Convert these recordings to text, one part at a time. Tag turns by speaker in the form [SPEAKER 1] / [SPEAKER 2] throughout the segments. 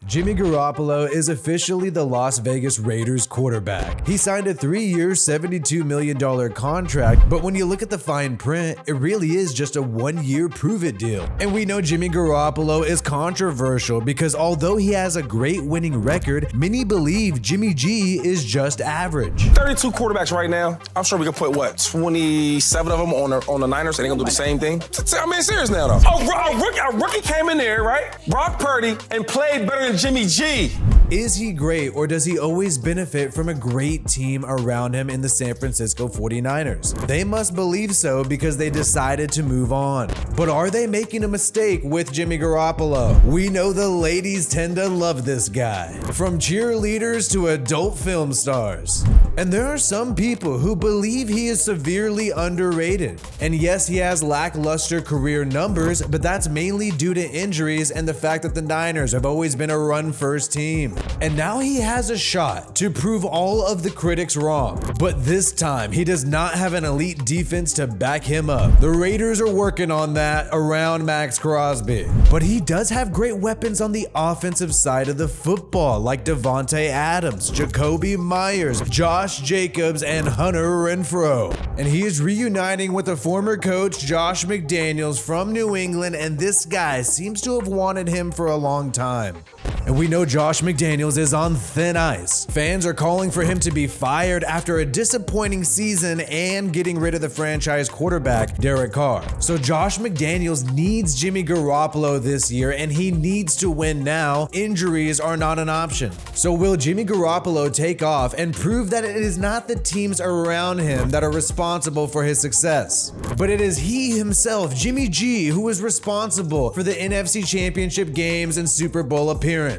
[SPEAKER 1] Jimmy Garoppolo is officially the Las Vegas Raiders quarterback. He signed a 3-year, $72 million contract, but when you look at the fine print, it really is just a 1-year prove-it deal. And we know Jimmy Garoppolo is controversial because although he has a great winning record, many believe Jimmy G is just average.
[SPEAKER 2] 32 quarterbacks right now. I'm sure we can put, 27 of them on the Niners, and they're gonna do the same thing? I'm being serious now, though. A rookie came in there, right? Brock Purdy, and played better than Jimmy G.
[SPEAKER 1] Is he great, or does he always benefit from a great team around him in the San Francisco 49ers? They must believe so because they decided to move on. But are they making a mistake with Jimmy Garoppolo? We know the ladies tend to love this guy, from cheerleaders to adult film stars. And there are some people who believe he is severely underrated. And yes, he has lackluster career numbers, but that's mainly due to injuries and the fact that the Niners have always been a run-first team. And now he has a shot to prove all of the critics wrong. But this time, he does not have an elite defense to back him up. The Raiders are working on that around Max Crosby. But he does have great weapons on the offensive side of the football, like Devontae Adams, Jacoby Myers, Josh Jacobs, and Hunter Renfrow. And he is reuniting with a former coach, Josh McDaniels from New England, and this guy seems to have wanted him for a long time. And we know Josh McDaniels is on thin ice. Fans are calling for him to be fired after a disappointing season and getting rid of the franchise quarterback, Derek Carr. So Josh McDaniels needs Jimmy Garoppolo this year, and he needs to win now. Injuries are not an option. So will Jimmy Garoppolo take off and prove that it is not the teams around him that are responsible for his success, but it is he himself, Jimmy G, who is responsible for the NFC Championship games and Super Bowl appearance?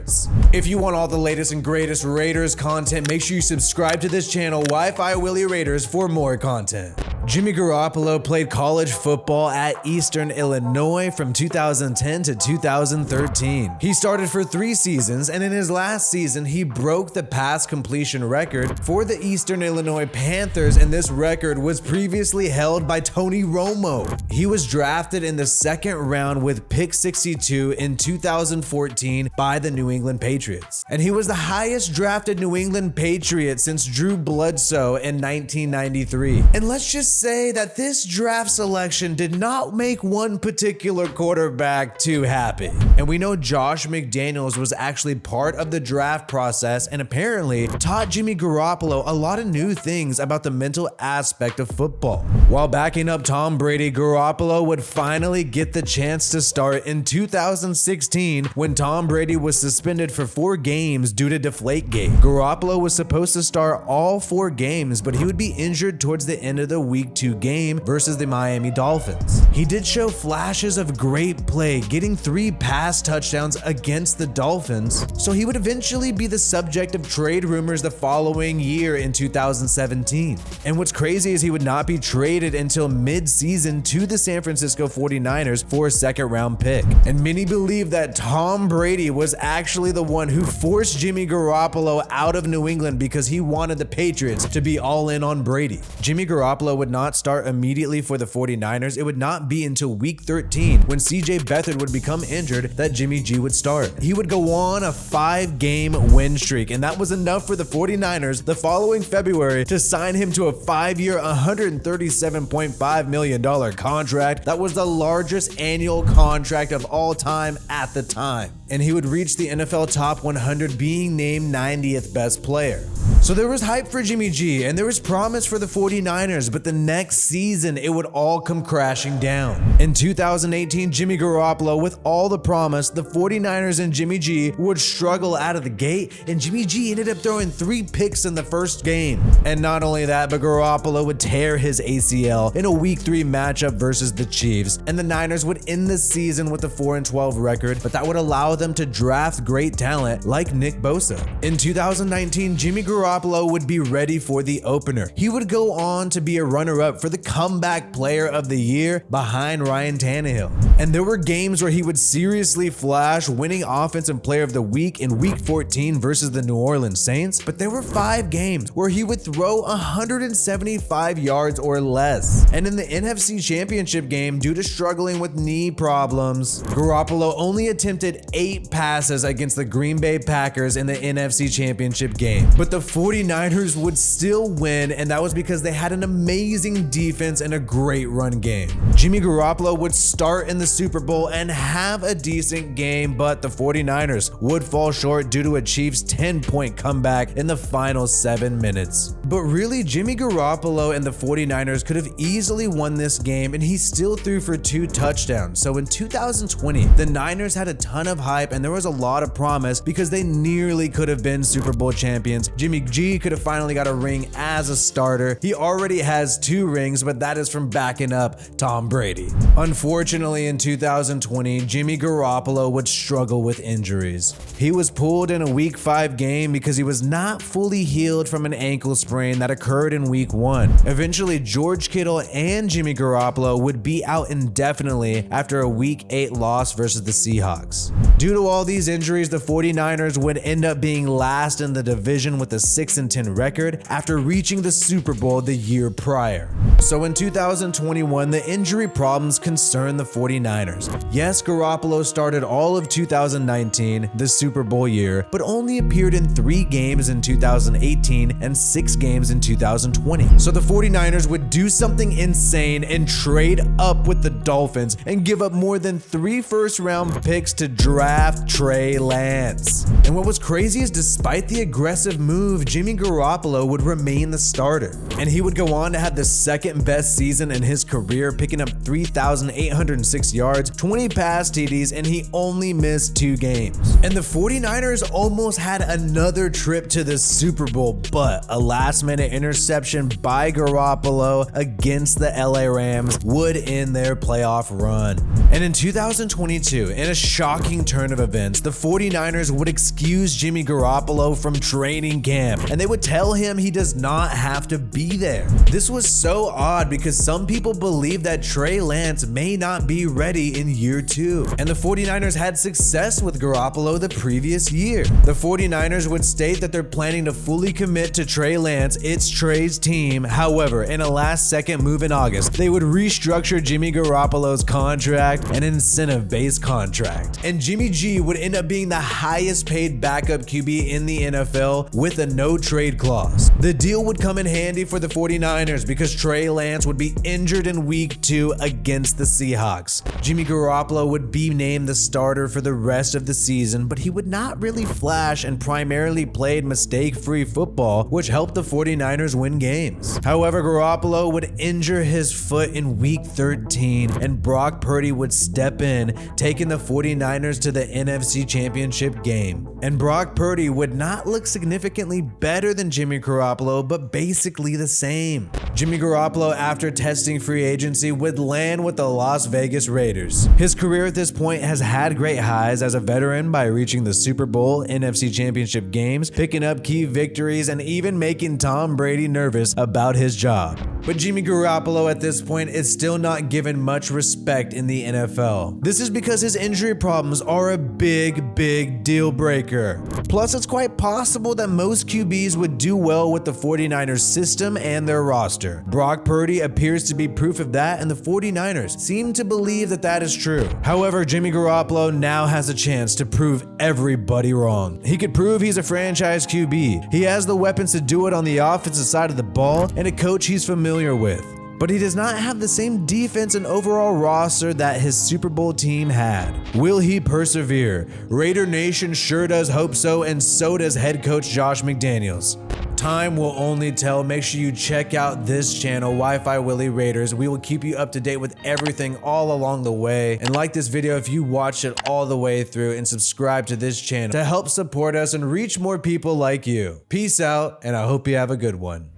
[SPEAKER 1] If you want all the latest and greatest Raiders content, make sure you subscribe to this channel, WiFiWillie Raiders, for more content. Jimmy Garoppolo played college football at Eastern Illinois from 2010 to 2013. He started for 3 seasons, and in his last season, he broke the pass completion record for the Eastern Illinois Panthers, and this record was previously held by Tony Romo. He was drafted in the 2nd round with pick 62 in 2014 by the New England Patriots. And he was the highest drafted New England Patriot since Drew Bledsoe in 1993. And let's just say that this draft selection did not make one particular quarterback too happy. And we know Josh McDaniels was actually part of the draft process and apparently taught Jimmy Garoppolo a lot of new things about the mental aspect of football. While backing up Tom Brady, Garoppolo would finally get the chance to start in 2016 when Tom Brady was suspended for 4 games due to Deflategate. Garoppolo was supposed to start all 4 games, but he would be injured towards the end of the Week 2 game versus the Miami Dolphins. He did show flashes of great play, getting 3 pass touchdowns against the Dolphins, so he would eventually be the subject of trade rumors the following year in 2017. And what's crazy is he would not be traded until mid-season to the San Francisco 49ers for a 2nd round pick. And many believe that Tom Brady was actually the one who forced Jimmy Garoppolo out of New England because he wanted the Patriots to be all in on Brady. Jimmy Garoppolo would not start immediately for the 49ers. It would not be until week 13 when CJ Beathard would become injured that Jimmy G would start. He would go on a 5-game win streak, and that was enough for the 49ers the following February to sign him to a 5-year, $137.5 million contract. That was the largest annual contract of all time at the time. And he would reach the NFL Top 100, being named 90th best player. So there was hype for Jimmy G, and there was promise for the 49ers, but the next season, it would all come crashing down. In 2018, Jimmy Garoppolo, with all the promise, the 49ers and Jimmy G would struggle out of the gate, and Jimmy G ended up throwing 3 picks in the first game. And not only that, but Garoppolo would tear his ACL in a week 3 matchup versus the Chiefs, and the Niners would end the season with a 4-12 record, but that would allow them to draft great talent like Nick Bosa. In 2019, Jimmy Garoppolo would be ready for the opener. He would go on to be a runner-up for the comeback player of the year behind Ryan Tannehill. And there were games where he would seriously flash, winning Offensive Player of the Week in Week 14 versus the New Orleans Saints, but there were 5 games where he would throw 175 yards or less. And in the NFC Championship game, due to struggling with knee problems, Garoppolo only attempted 8 passes against the Green Bay Packers in the NFC Championship game. But the 49ers would still win, and that was because they had an amazing defense and a great run game. Jimmy Garoppolo would start in the Super Bowl and have a decent game, but the 49ers would fall short due to a Chiefs 10-point comeback in the final 7 minutes. But really, Jimmy Garoppolo and the 49ers could have easily won this game, and he still threw for 2 touchdowns. So in 2020, the Niners had a ton of hype and there was a lot of promise because they nearly could have been Super Bowl champions. Jimmy G could have finally got a ring as a starter. He already has 2 rings, but that is from backing up Tom Brady. Unfortunately, in 2020, Jimmy Garoppolo would struggle with injuries. He was pulled in a Week 5 game because he was not fully healed from an ankle sprain that occurred in Week 1. Eventually, George Kittle and Jimmy Garoppolo would be out indefinitely after a Week 8 loss versus the Seahawks. Due to all these injuries, the 49ers would end up being last in the division with a 6-10 record after reaching the Super Bowl the year prior. So in 2021, the injury problems concerned the 49ers. Yes, Garoppolo started all of 2019, the Super Bowl year, but only appeared in 3 games in 2018 and 6 games in 2020. So the 49ers would do something insane and trade up with the Dolphins and give up more than 3 first-round picks to draft Trey Lance. And what was crazy is despite the aggressive move, Jimmy Garoppolo would remain the starter. And he would go on to have the 2nd best season in his career, picking up 3,806 yards, 20 pass TDs, and he only missed 2 games. And the 49ers almost had another trip to the Super Bowl, but a last-minute interception by Garoppolo against the LA Rams would end their playoff run. And in 2022, in a shocking turn of events, the 49ers would excuse Jimmy Garoppolo from training camp, and they would tell him he does not have to be there. This was so odd because some people believe that Trey Lance may not be ready in year 2, and the 49ers had success with Garoppolo the previous year. The 49ers would state that they're planning to fully commit to Trey Lance, it's Trey's team. However, in a last-second move in August, they would restructure Jimmy Garoppolo's contract, an incentive-based contract, and Jimmy G would end up being the highest-paid backup QB in the NFL with a no-trade clause. The deal would come in handy for the 49ers because Trey Lance would be injured in Week 2 against the Seahawks. Jimmy Garoppolo would be named the starter for the rest of the season, but he would not really flash and primarily played mistake-free football, which helped the 49ers win games. However, Garoppolo would injure his foot in Week 13, and Brock Purdy would step in, taking the 49ers to the NFC Championship game. And Brock Purdy would not look significantly better than Jimmy Garoppolo, but basically the same. Jimmy Garoppolo, after testing free agency, would land with the Las Vegas Raiders. His career at this point has had great highs as a veteran by reaching the Super Bowl, NFC Championship games, picking up key victories, and even making Tom Brady nervous about his job. But Jimmy Garoppolo at this point is still not given much respect in the NFL. This is because his injury problems are a big deal breaker. Plus, it's quite possible that most QBs would do well with the 49ers system and their roster. Brock Purdy appears to be proof of that, and the 49ers seem to believe that that is true. However, Jimmy Garoppolo now has a chance to prove everybody wrong. He could prove he's a franchise QB. He has the weapons to do it on the offensive side of the ball and a coach he's familiar with. But he does not have the same defense and overall roster that his Super Bowl team had. Will he persevere? Raider Nation sure does hope so, and so does head coach Josh McDaniels. Time will only tell. Make sure you check out this channel, WiFiWillie Raiders. We will keep you up to date with everything all along the way. And like this video if you watched it all the way through, and subscribe to this channel to help support us and reach more people like you. Peace out, and I hope you have a good one.